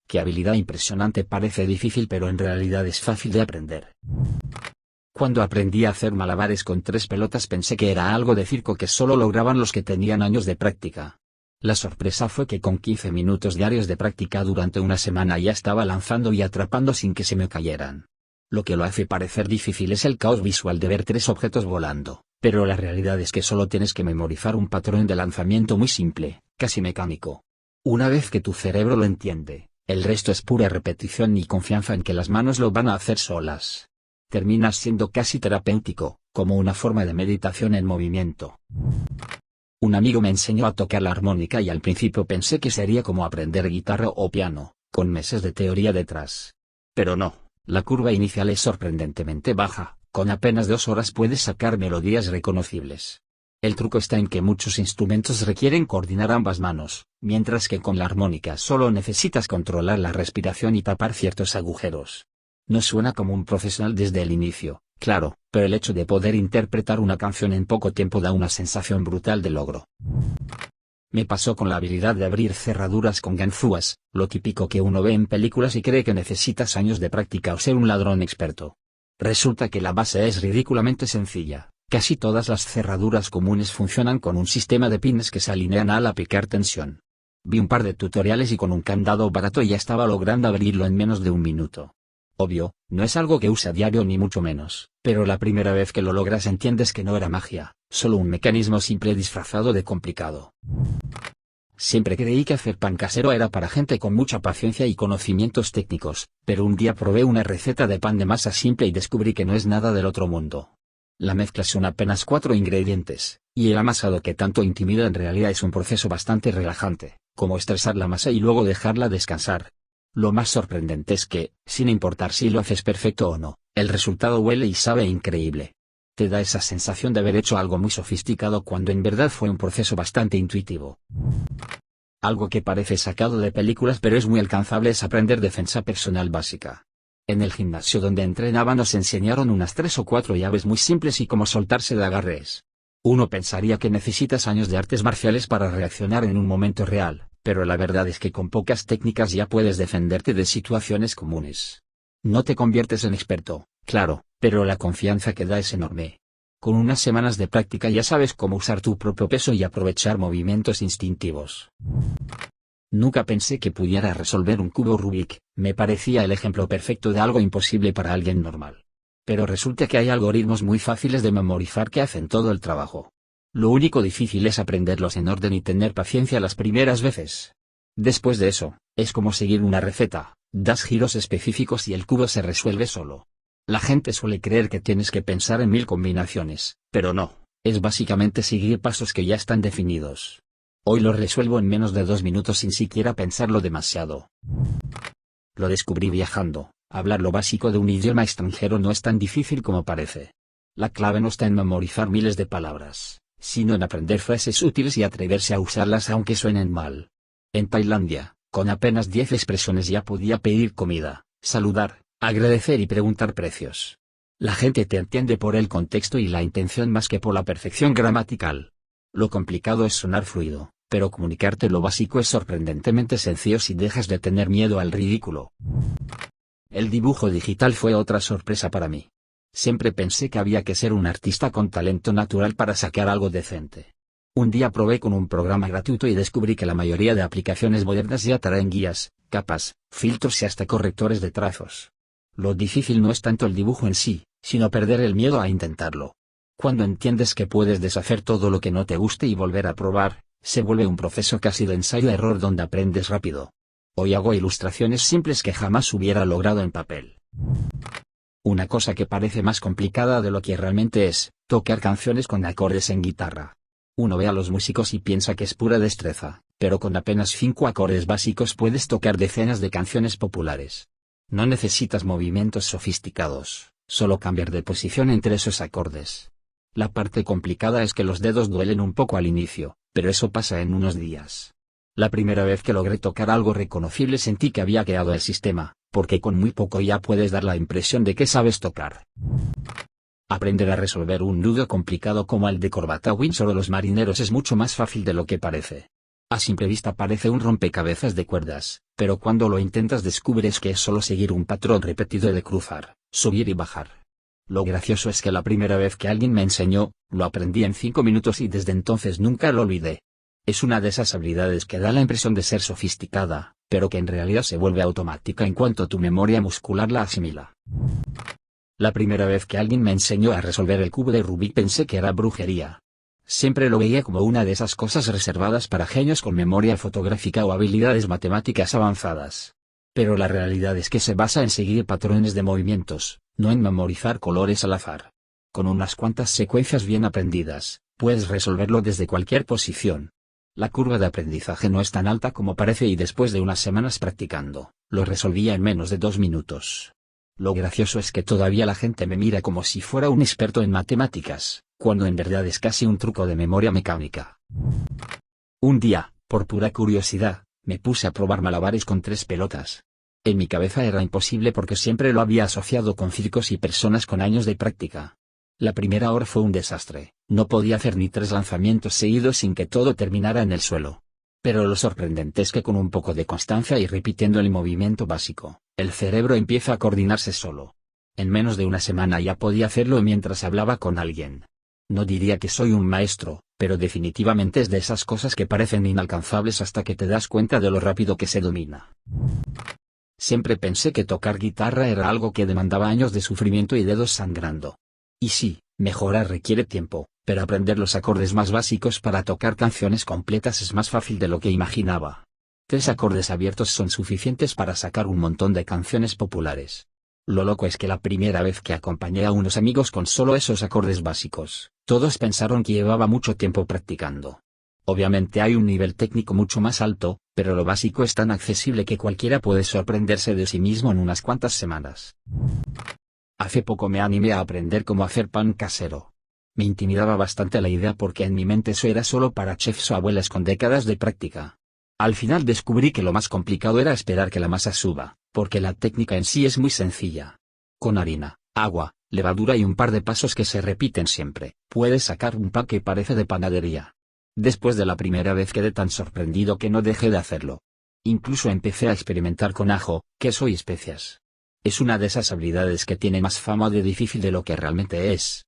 Qué habilidad impresionante, parece difícil pero en realidad es fácil de aprender. Cuando aprendí a hacer malabares con 3 pelotas pensé que era algo de circo que solo lograban los que tenían años de práctica. La sorpresa fue que con 15 minutos diarios de práctica durante una semana ya estaba lanzando y atrapando sin que se me cayeran. Lo que lo hace parecer difícil es el caos visual de ver 3 objetos volando, pero la realidad es que solo tienes que memorizar un patrón de lanzamiento muy simple, casi mecánico. Una vez que tu cerebro lo entiende, el resto es pura repetición y confianza en que las manos lo van a hacer solas. Terminas siendo casi terapéutico, como una forma de meditación en movimiento. Un amigo me enseñó a tocar la armónica y al principio pensé que sería como aprender guitarra o piano, con meses de teoría detrás. Pero no, la curva inicial es sorprendentemente baja, con apenas 2 horas puedes sacar melodías reconocibles. El truco está en que muchos instrumentos requieren coordinar ambas manos, mientras que con la armónica solo necesitas controlar la respiración y tapar ciertos agujeros. No suena como un profesional desde el inicio, claro, pero el hecho de poder interpretar una canción en poco tiempo da una sensación brutal de logro. Me pasó con la habilidad de abrir cerraduras con ganzúas, lo típico que uno ve en películas y cree que necesitas años de práctica o ser un ladrón experto. Resulta que la base es ridículamente sencilla. Casi todas las cerraduras comunes funcionan con un sistema de pines que se alinean al aplicar tensión. Vi un par de tutoriales y con un candado barato ya estaba logrando abrirlo en menos de 1 minuto. Obvio, no es algo que use a diario ni mucho menos, pero la primera vez que lo logras entiendes que no era magia, solo un mecanismo simple disfrazado de complicado. Siempre creí que hacer pan casero era para gente con mucha paciencia y conocimientos técnicos, pero un día probé una receta de pan de masa simple y descubrí que no es nada del otro mundo. La mezcla son apenas 4 ingredientes, y el amasado que tanto intimida en realidad es un proceso bastante relajante, como estresar la masa y luego dejarla descansar. Lo más sorprendente es que, sin importar si lo haces perfecto o no, el resultado huele y sabe increíble. Te da esa sensación de haber hecho algo muy sofisticado cuando en verdad fue un proceso bastante intuitivo. Algo que parece sacado de películas pero es muy alcanzable es aprender defensa personal básica. En el gimnasio donde entrenaba nos enseñaron unas 3 o 4 llaves muy simples y cómo soltarse de agarres. Uno pensaría que necesitas años de artes marciales para reaccionar en un momento real, pero la verdad es que con pocas técnicas ya puedes defenderte de situaciones comunes. No te conviertes en experto, claro, pero la confianza que da es enorme. Con unas semanas de práctica ya sabes cómo usar tu propio peso y aprovechar movimientos instintivos. Nunca pensé que pudiera resolver un cubo Rubik, me parecía el ejemplo perfecto de algo imposible para alguien normal. Pero resulta que hay algoritmos muy fáciles de memorizar que hacen todo el trabajo. Lo único difícil es aprenderlos en orden y tener paciencia las primeras veces. Después de eso, es como seguir una receta, das giros específicos y el cubo se resuelve solo. La gente suele creer que tienes que pensar en 1000 combinaciones, pero no, es básicamente seguir pasos que ya están definidos. Hoy lo resuelvo en menos de 2 minutos sin siquiera pensarlo demasiado. Lo descubrí viajando. Hablar lo básico de un idioma extranjero no es tan difícil como parece. La clave no está en memorizar miles de palabras, sino en aprender frases útiles y atreverse a usarlas aunque suenen mal. En Tailandia, con apenas 10 expresiones ya podía pedir comida, saludar, agradecer y preguntar precios. La gente te entiende por el contexto y la intención más que por la perfección gramatical. Lo complicado es sonar fluido, pero comunicarte lo básico es sorprendentemente sencillo si dejas de tener miedo al ridículo. El dibujo digital fue otra sorpresa para mí. Siempre pensé que había que ser un artista con talento natural para sacar algo decente. Un día probé con un programa gratuito y descubrí que la mayoría de aplicaciones modernas ya traen guías, capas, filtros y hasta correctores de trazos. Lo difícil no es tanto el dibujo en sí, sino perder el miedo a intentarlo. Cuando entiendes que puedes deshacer todo lo que no te guste y volver a probar, se vuelve un proceso casi de ensayo-error donde aprendes rápido. Hoy hago ilustraciones simples que jamás hubiera logrado en papel. Una cosa que parece más complicada de lo que realmente es, tocar canciones con acordes en guitarra. Uno ve a los músicos y piensa que es pura destreza, pero con apenas 5 acordes básicos puedes tocar decenas de canciones populares. No necesitas movimientos sofisticados, solo cambiar de posición entre esos acordes. La parte complicada es que los dedos duelen un poco al inicio, pero eso pasa en unos días. La primera vez que logré tocar algo reconocible sentí que había creado el sistema, porque con muy poco ya puedes dar la impresión de que sabes tocar. Aprender a resolver un nudo complicado como el de corbata Windsor o los marineros es mucho más fácil de lo que parece. A simple vista parece un rompecabezas de cuerdas, pero cuando lo intentas descubres que es solo seguir un patrón repetido de cruzar, subir y bajar. Lo gracioso es que la primera vez que alguien me enseñó, lo aprendí en 5 minutos y desde entonces nunca lo olvidé. Es una de esas habilidades que da la impresión de ser sofisticada, pero que en realidad se vuelve automática en cuanto tu memoria muscular la asimila. La primera vez que alguien me enseñó a resolver el cubo de Rubik pensé que era brujería. Siempre lo veía como una de esas cosas reservadas para genios con memoria fotográfica o habilidades matemáticas avanzadas. Pero la realidad es que se basa en seguir patrones de movimientos, no en memorizar colores al azar. Con unas cuantas secuencias bien aprendidas, puedes resolverlo desde cualquier posición. La curva de aprendizaje no es tan alta como parece y después de unas semanas practicando, lo resolvía en menos de 2 minutos. Lo gracioso es que todavía la gente me mira como si fuera un experto en matemáticas, cuando en verdad es casi un truco de memoria mecánica. Un día, por pura curiosidad, me puse a probar malabares con 3 pelotas. En mi cabeza era imposible porque siempre lo había asociado con circos y personas con años de práctica. La primera hora fue un desastre, no podía hacer ni 3 lanzamientos seguidos sin que todo terminara en el suelo. Pero lo sorprendente es que con un poco de constancia y repitiendo el movimiento básico, el cerebro empieza a coordinarse solo. En menos de una semana ya podía hacerlo mientras hablaba con alguien. No diría que soy un maestro, pero definitivamente es de esas cosas que parecen inalcanzables hasta que te das cuenta de lo rápido que se domina. Siempre pensé que tocar guitarra era algo que demandaba años de sufrimiento y dedos sangrando. Y sí, mejorar requiere tiempo, pero aprender los acordes más básicos para tocar canciones completas es más fácil de lo que imaginaba. 3 acordes abiertos son suficientes para sacar un montón de canciones populares. Lo loco es que la primera vez que acompañé a unos amigos con solo esos acordes básicos, todos pensaron que llevaba mucho tiempo practicando. Obviamente hay un nivel técnico mucho más alto, pero lo básico es tan accesible que cualquiera puede sorprenderse de sí mismo en unas cuantas semanas. Hace poco me animé a aprender cómo hacer pan casero. Me intimidaba bastante la idea porque en mi mente eso era solo para chefs o abuelas con décadas de práctica. Al final descubrí que lo más complicado era esperar que la masa suba, porque la técnica en sí es muy sencilla. Con harina, agua, levadura y un par de pasos que se repiten siempre, puedes sacar un pan que parece de panadería. Después de la primera vez quedé tan sorprendido que no dejé de hacerlo. Incluso empecé a experimentar con ajo, queso y especias. Es una de esas habilidades que tiene más fama de difícil de lo que realmente es.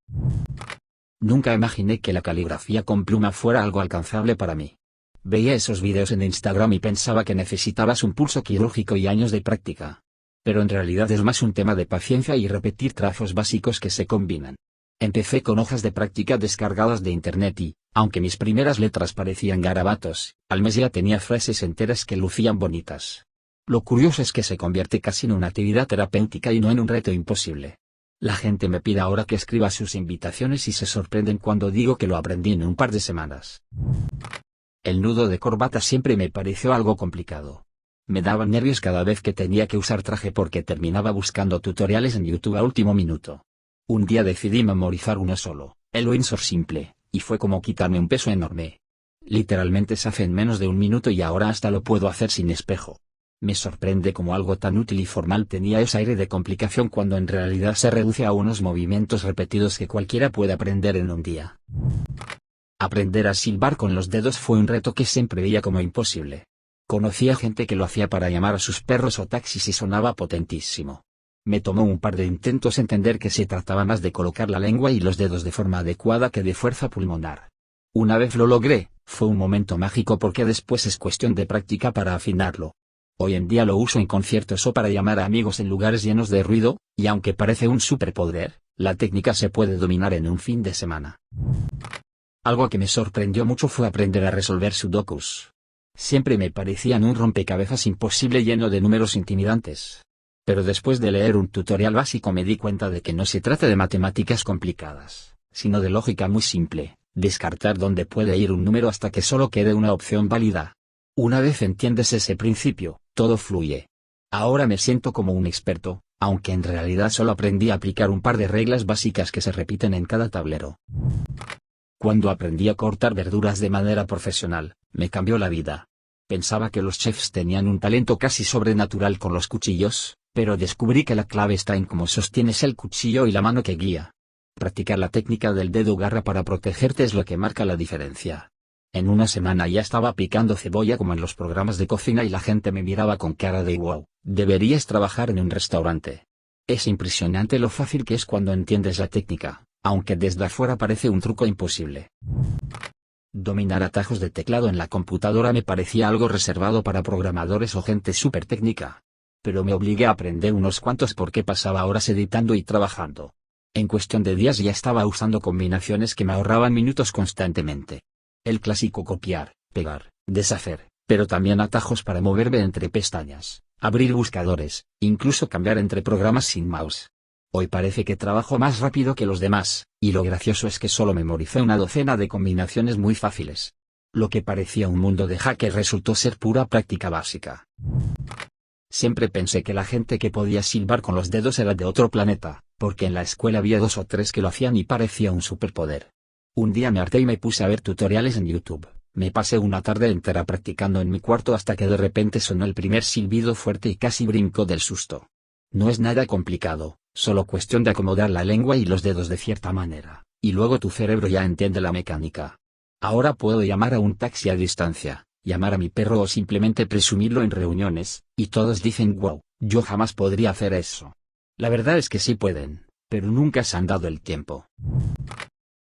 Nunca imaginé que la caligrafía con pluma fuera algo alcanzable para mí. Veía esos vídeos en Instagram y pensaba que necesitabas un pulso quirúrgico y años de práctica. Pero en realidad es más un tema de paciencia y repetir trazos básicos que se combinan. Empecé con hojas de práctica descargadas de internet y, aunque mis primeras letras parecían garabatos, al mes ya tenía frases enteras que lucían bonitas. Lo curioso es que se convierte casi en una actividad terapéutica y no en un reto imposible. La gente me pide ahora que escriba sus invitaciones y se sorprenden cuando digo que lo aprendí en un par de semanas. El nudo de corbata siempre me pareció algo complicado. Me daban nervios cada vez que tenía que usar traje porque terminaba buscando tutoriales en YouTube a último minuto. Un día decidí memorizar uno solo, el Windsor simple, y fue como quitarme un peso enorme. Literalmente se hace en menos de 1 minuto y ahora hasta lo puedo hacer sin espejo. Me sorprende cómo algo tan útil y formal tenía ese aire de complicación cuando en realidad se reduce a unos movimientos repetidos que cualquiera puede aprender en un día. Aprender a silbar con los dedos fue un reto que siempre veía como imposible. Conocía gente que lo hacía para llamar a sus perros o taxis y sonaba potentísimo. Me tomó un par de intentos entender que se trataba más de colocar la lengua y los dedos de forma adecuada que de fuerza pulmonar. Una vez lo logré, fue un momento mágico porque después es cuestión de práctica para afinarlo. Hoy en día lo uso en conciertos o para llamar a amigos en lugares llenos de ruido, y aunque parece un superpoder, la técnica se puede dominar en un fin de semana. Algo que me sorprendió mucho fue aprender a resolver sudokus. Siempre me parecían un rompecabezas imposible lleno de números intimidantes. Pero después de leer un tutorial básico me di cuenta de que no se trata de matemáticas complicadas, sino de lógica muy simple, descartar dónde puede ir un número hasta que solo quede una opción válida. Una vez entiendes ese principio, todo fluye. Ahora me siento como un experto, aunque en realidad solo aprendí a aplicar un par de reglas básicas que se repiten en cada tablero. Cuando aprendí a cortar verduras de manera profesional, me cambió la vida. Pensaba que los chefs tenían un talento casi sobrenatural con los cuchillos, pero descubrí que la clave está en cómo sostienes el cuchillo y la mano que guía. Practicar la técnica del dedo garra para protegerte es lo que marca la diferencia. En una semana ya estaba picando cebolla como en los programas de cocina y la gente me miraba con cara de wow, deberías trabajar en un restaurante. Es impresionante lo fácil que es cuando entiendes la técnica, aunque desde afuera parece un truco imposible. Dominar atajos de teclado en la computadora me parecía algo reservado para programadores o gente súper técnica. Pero me obligué a aprender unos cuantos porque pasaba horas editando y trabajando. En cuestión de días ya estaba usando combinaciones que me ahorraban minutos constantemente. El clásico copiar, pegar, deshacer, pero también atajos para moverme entre pestañas, abrir buscadores, incluso cambiar entre programas sin mouse. Hoy parece que trabajo más rápido que los demás, y lo gracioso es que solo memoricé una docena de combinaciones muy fáciles. Lo que parecía un mundo de hacker resultó ser pura práctica básica. Siempre pensé que la gente que podía silbar con los dedos era de otro planeta, porque en la escuela había 2 o 3 que lo hacían y parecía un superpoder. Un día me harté y me puse a ver tutoriales en YouTube. Me pasé una tarde entera practicando en mi cuarto hasta que de repente sonó el primer silbido fuerte y casi brincó del susto. No es nada complicado, solo cuestión de acomodar la lengua y los dedos de cierta manera, y luego tu cerebro ya entiende la mecánica. Ahora puedo llamar a un taxi a distancia, llamar a mi perro o simplemente presumirlo en reuniones, y todos dicen wow, yo jamás podría hacer eso. La verdad es que sí pueden, pero nunca se han dado el tiempo.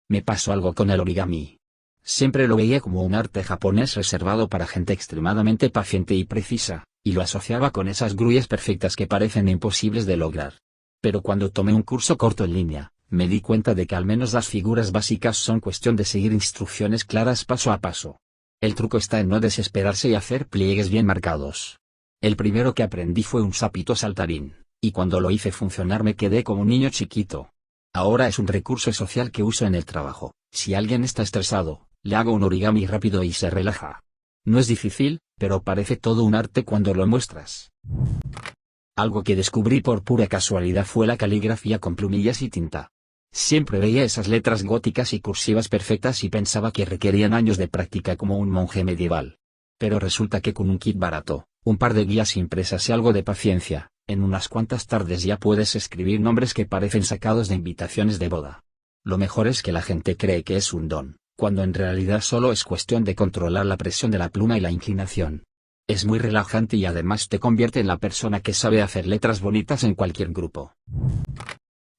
Me pasó algo con el origami. Siempre lo veía como un arte japonés reservado para gente extremadamente paciente y precisa, y lo asociaba con esas grullas perfectas que parecen imposibles de lograr. Pero cuando tomé un curso corto en línea, me di cuenta de que al menos las figuras básicas son cuestión de seguir instrucciones claras paso a paso. El truco está en no desesperarse y hacer pliegues bien marcados. El primero que aprendí fue un sapito saltarín, y cuando lo hice funcionar me quedé como un niño chiquito. Ahora es un recurso social que uso en el trabajo. Si alguien está estresado, le hago un origami rápido y se relaja. No es difícil, pero parece todo un arte cuando lo muestras. Algo que descubrí por pura casualidad fue la caligrafía con plumillas y tinta. Siempre veía esas letras góticas y cursivas perfectas y pensaba que requerían años de práctica como un monje medieval. Pero resulta que con un kit barato, un par de guías impresas y algo de paciencia, en unas cuantas tardes ya puedes escribir nombres que parecen sacados de invitaciones de boda. Lo mejor es que la gente cree que es un don, cuando en realidad solo es cuestión de controlar la presión de la pluma y la inclinación. Es muy relajante y además te convierte en la persona que sabe hacer letras bonitas en cualquier grupo.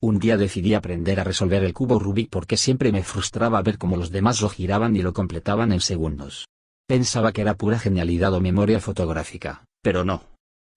Un día decidí aprender a resolver el cubo Rubik porque siempre me frustraba ver cómo los demás lo giraban y lo completaban en segundos. Pensaba que era pura genialidad o memoria fotográfica, pero no.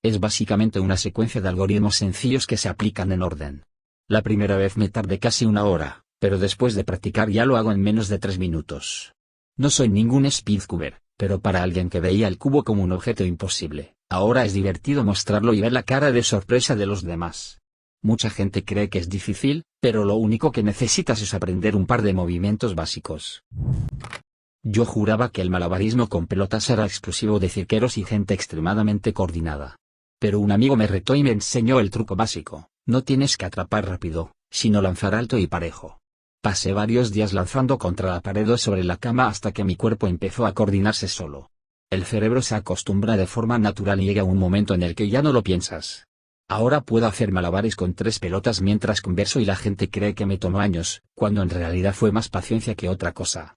Es básicamente una secuencia de algoritmos sencillos que se aplican en orden. La primera vez me tardé casi 1 hora, pero después de practicar ya lo hago en menos de 3 minutos. No soy ningún speedcuber, pero para alguien que veía el cubo como un objeto imposible, ahora es divertido mostrarlo y ver la cara de sorpresa de los demás. Mucha gente cree que es difícil, pero lo único que necesitas es aprender un par de movimientos básicos. Yo juraba que el malabarismo con pelotas era exclusivo de cirqueros y gente extremadamente coordinada. Pero un amigo me retó y me enseñó el truco básico: no tienes que atrapar rápido, sino lanzar alto y parejo. Pasé varios días lanzando contra la pared o sobre la cama hasta que mi cuerpo empezó a coordinarse solo. El cerebro se acostumbra de forma natural y llega un momento en el que ya no lo piensas. Ahora puedo hacer malabares con 3 pelotas mientras converso y la gente cree que me tomó años, cuando en realidad fue más paciencia que otra cosa.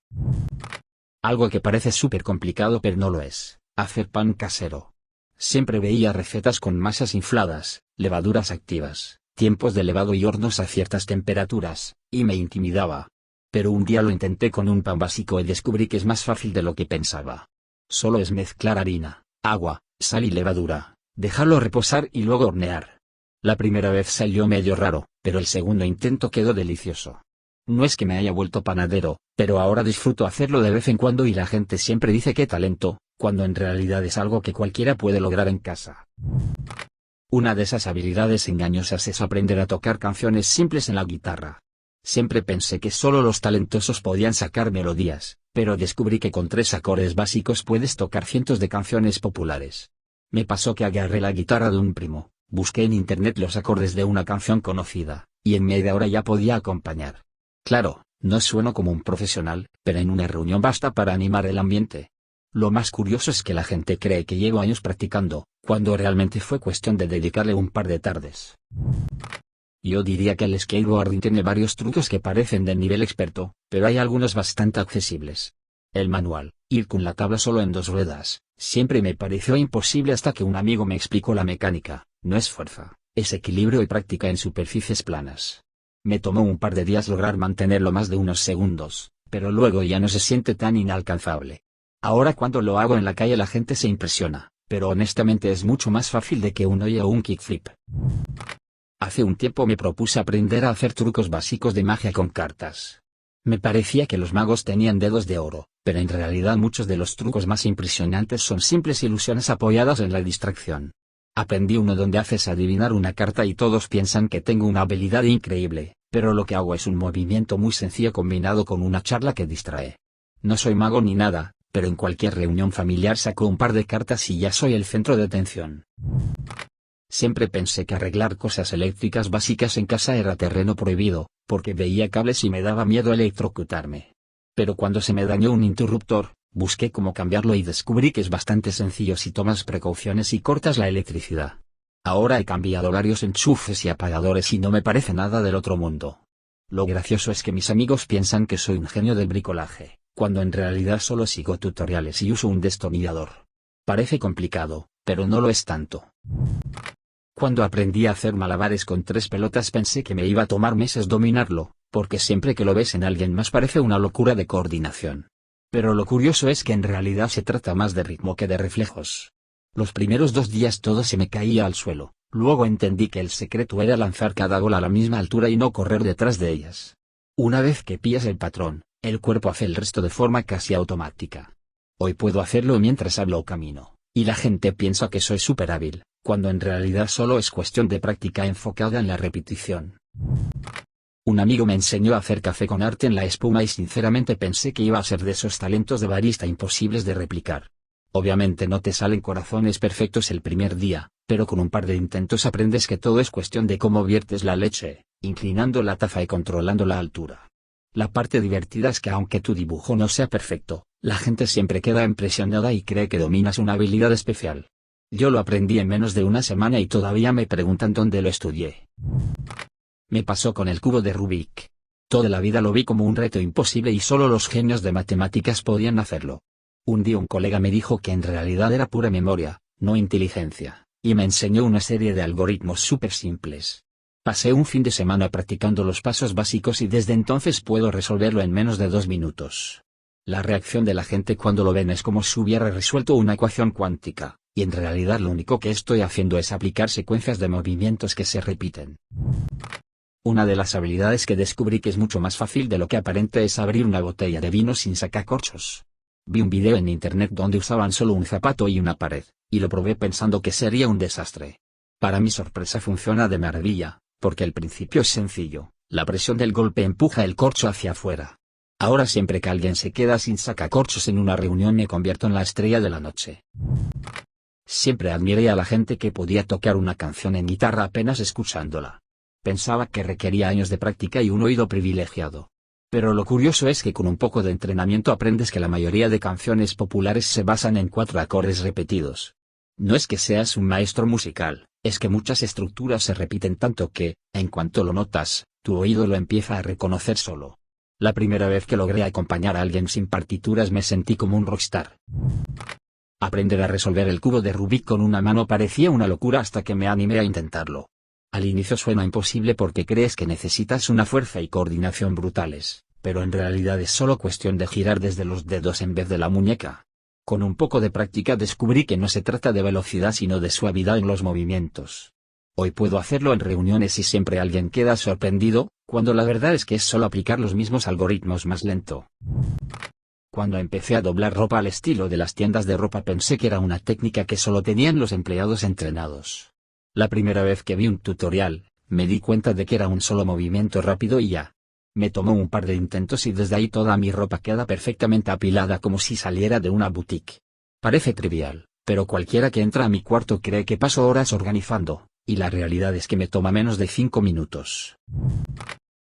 Algo que parece súper complicado pero no lo es: hacer pan casero. Siempre veía recetas con masas infladas, levaduras activas, tiempos de levado y hornos a ciertas temperaturas, y me intimidaba. Pero un día lo intenté con un pan básico y descubrí que es más fácil de lo que pensaba. Solo es mezclar harina, agua, sal y levadura, dejarlo reposar y luego hornear. La primera vez salió medio raro, pero el segundo intento quedó delicioso. No es que me haya vuelto panadero, pero ahora disfruto hacerlo de vez en cuando y la gente siempre dice qué talento, cuando en realidad es algo que cualquiera puede lograr en casa. Una de esas habilidades engañosas es aprender a tocar canciones simples en la guitarra. Siempre pensé que solo los talentosos podían sacar melodías, pero descubrí que con 3 acordes básicos puedes tocar cientos de canciones populares. Me pasó que agarré la guitarra de un primo, busqué en internet los acordes de una canción conocida, y en media hora ya podía acompañar. Claro, no sueno como un profesional, pero en una reunión basta para animar el ambiente. Lo más curioso es que la gente cree que llevo años practicando, cuando realmente fue cuestión de dedicarle un par de tardes. Yo diría que el skateboarding tiene varios trucos que parecen de nivel experto, pero hay algunos bastante accesibles. El manual, ir con la tabla solo en 2 ruedas, siempre me pareció imposible hasta que un amigo me explicó la mecánica. No es fuerza, es equilibrio y práctica en superficies planas. Me tomó un par de días lograr mantenerlo más de unos segundos, pero luego ya no se siente tan inalcanzable. Ahora cuando lo hago en la calle la gente se impresiona, pero honestamente es mucho más fácil de que un hoyo o un kickflip. Hace un tiempo me propuse aprender a hacer trucos básicos de magia con cartas. Me parecía que los magos tenían dedos de oro, pero en realidad muchos de los trucos más impresionantes son simples ilusiones apoyadas en la distracción. Aprendí uno donde haces adivinar una carta y todos piensan que tengo una habilidad increíble, pero lo que hago es un movimiento muy sencillo combinado con una charla que distrae. No soy mago ni nada, pero en cualquier reunión familiar saco un par de cartas y ya soy el centro de atención. Siempre pensé que arreglar cosas eléctricas básicas en casa era terreno prohibido, porque veía cables y me daba miedo electrocutarme. Pero cuando se me dañó un interruptor, busqué cómo cambiarlo y descubrí que es bastante sencillo si tomas precauciones y cortas la electricidad. Ahora he cambiado varios enchufes y apagadores y no me parece nada del otro mundo. Lo gracioso es que mis amigos piensan que soy un genio del bricolaje, cuando en realidad solo sigo tutoriales y uso un destornillador. Parece complicado, pero no lo es tanto. Cuando aprendí a hacer malabares con 3 pelotas pensé que me iba a tomar meses dominarlo, porque siempre que lo ves en alguien más parece una locura de coordinación. Pero lo curioso es que en realidad se trata más de ritmo que de reflejos. Los primeros 2 días todo se me caía al suelo, luego entendí que el secreto era lanzar cada bola a la misma altura y no correr detrás de ellas. Una vez que pillas el patrón, el cuerpo hace el resto de forma casi automática. Hoy puedo hacerlo mientras hablo o camino, y la gente piensa que soy súper hábil, cuando en realidad solo es cuestión de práctica enfocada en la repetición. Un amigo me enseñó a hacer café con arte en la espuma y sinceramente pensé que iba a ser de esos talentos de barista imposibles de replicar. Obviamente no te salen corazones perfectos el primer día, pero con un par de intentos aprendes que todo es cuestión de cómo viertes la leche, inclinando la taza y controlando la altura. La parte divertida es que aunque tu dibujo no sea perfecto, la gente siempre queda impresionada y cree que dominas una habilidad especial. Yo lo aprendí en menos de una semana y todavía me preguntan dónde lo estudié. Me pasó con el cubo de Rubik. Toda la vida lo vi como un reto imposible y solo los genios de matemáticas podían hacerlo. Un día un colega me dijo que en realidad era pura memoria, no inteligencia, y me enseñó una serie de algoritmos súper simples. Pasé un fin de semana practicando los pasos básicos y desde entonces puedo resolverlo en menos de 2 minutos. La reacción de la gente cuando lo ven es como si hubiera resuelto una ecuación cuántica, y en realidad lo único que estoy haciendo es aplicar secuencias de movimientos que se repiten. Una de las habilidades que descubrí que es mucho más fácil de lo que aparenta es abrir una botella de vino sin sacacorchos. Vi un video en internet donde usaban solo un zapato y una pared, y lo probé pensando que sería un desastre. Para mi sorpresa funciona de maravilla, porque el principio es sencillo, la presión del golpe empuja el corcho hacia afuera. Ahora siempre que alguien se queda sin sacacorchos en una reunión me convierto en la estrella de la noche. Siempre admiré a la gente que podía tocar una canción en guitarra apenas escuchándola. Pensaba que requería años de práctica y un oído privilegiado. Pero lo curioso es que con un poco de entrenamiento aprendes que la mayoría de canciones populares se basan en 4 acordes repetidos. No es que seas un maestro musical, es que muchas estructuras se repiten tanto que, en cuanto lo notas, tu oído lo empieza a reconocer solo. La primera vez que logré acompañar a alguien sin partituras me sentí como un rockstar. Aprender a resolver el cubo de Rubik con una mano parecía una locura hasta que me animé a intentarlo. Al inicio suena imposible porque crees que necesitas una fuerza y coordinación brutales, pero en realidad es solo cuestión de girar desde los dedos en vez de la muñeca. Con un poco de práctica descubrí que no se trata de velocidad sino de suavidad en los movimientos. Hoy puedo hacerlo en reuniones y siempre alguien queda sorprendido, cuando la verdad es que es solo aplicar los mismos algoritmos más lento. Cuando empecé a doblar ropa al estilo de las tiendas de ropa pensé que era una técnica que solo tenían los empleados entrenados. La primera vez que vi un tutorial, me di cuenta de que era un solo movimiento rápido y ya. Me tomó un par de intentos y desde ahí toda mi ropa queda perfectamente apilada como si saliera de una boutique. Parece trivial, pero cualquiera que entra a mi cuarto cree que paso horas organizando, y la realidad es que me toma menos de 5 minutos.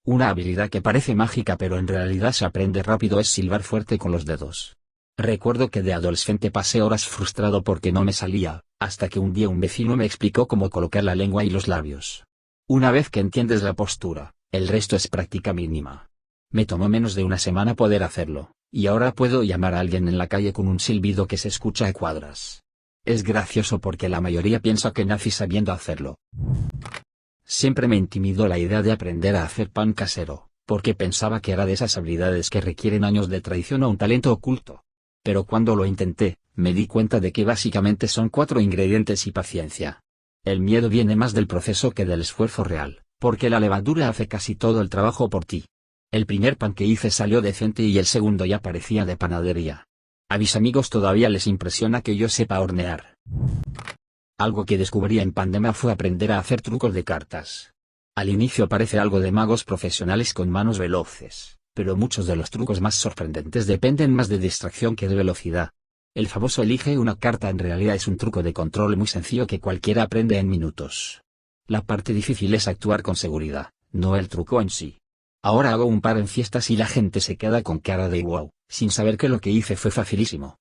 Una habilidad que parece mágica pero en realidad se aprende rápido es silbar fuerte con los dedos. Recuerdo que de adolescente pasé horas frustrado porque no me salía, hasta que un día un vecino me explicó cómo colocar la lengua y los labios. Una vez que entiendes la postura, el resto es práctica mínima. Me tomó menos de una semana poder hacerlo, Y ahora puedo llamar a alguien en la calle con un silbido que se escucha a cuadras. Es gracioso porque la mayoría piensa que nací sabiendo hacerlo. Siempre me intimidó la idea de aprender a hacer pan casero, porque pensaba que era de esas habilidades que requieren años de tradición o un talento oculto. Pero cuando lo intenté, me di cuenta de que básicamente son 4 ingredientes y paciencia. El miedo viene más del proceso que del esfuerzo real, porque la levadura hace casi todo el trabajo por ti. El primer pan que hice salió decente y el segundo ya parecía de panadería. A mis amigos todavía les impresiona que yo sepa hornear. Algo que descubrí en pandemia fue aprender a hacer trucos de cartas. Al inicio parece algo de magos profesionales con manos veloces, pero muchos de los trucos más sorprendentes dependen más de distracción que de velocidad. El famoso elige una carta en realidad es un truco de control muy sencillo que cualquiera aprende en minutos. La parte difícil es actuar con seguridad, no el truco en sí. Ahora hago un par en fiestas y la gente se queda con cara de wow, sin saber que lo que hice fue facilísimo.